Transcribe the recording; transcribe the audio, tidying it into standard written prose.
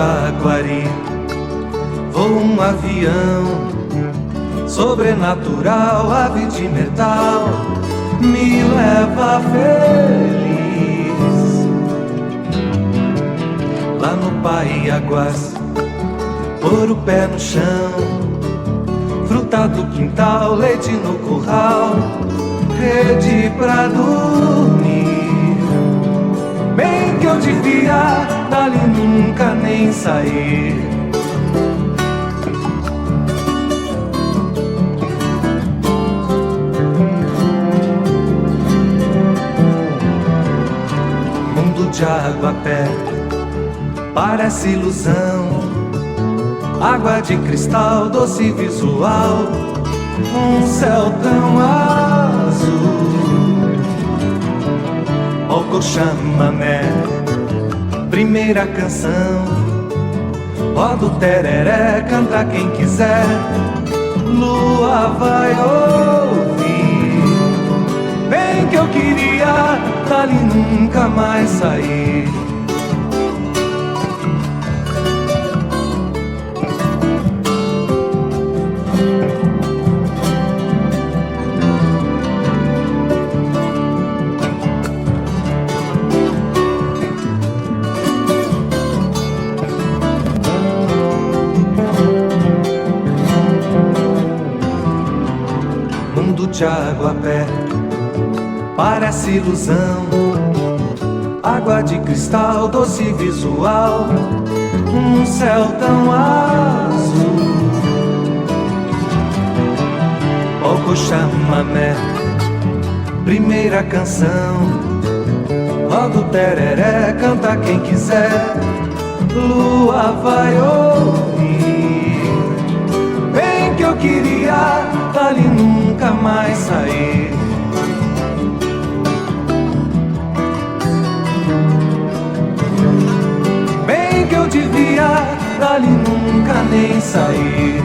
Jaguari, voa um avião sobrenatural, ave de metal, me leva feliz. Lá no Paiaguás, pôr o pé no chão, fruta do quintal, leite no curral, rede pra dormir. Bem que eu devia dali nunca nem sair. Mundo de água perto parece ilusão, água de cristal, doce visual, um céu tão azul. Ó Chamamé, primeira canção, roda o tereré, canta quem quiser, lua vai ouvir. Bem que eu queria dali nunca mais sair. De água perto parece ilusão, água de cristal, doce visual, um céu tão azul. Ó Chamamé, primeira canção, roda o tereré, canta quem quiser, lua vai ouvir. Bem que eu queria dali nunca mais sair. Bem que eu devia dali nunca nem sair.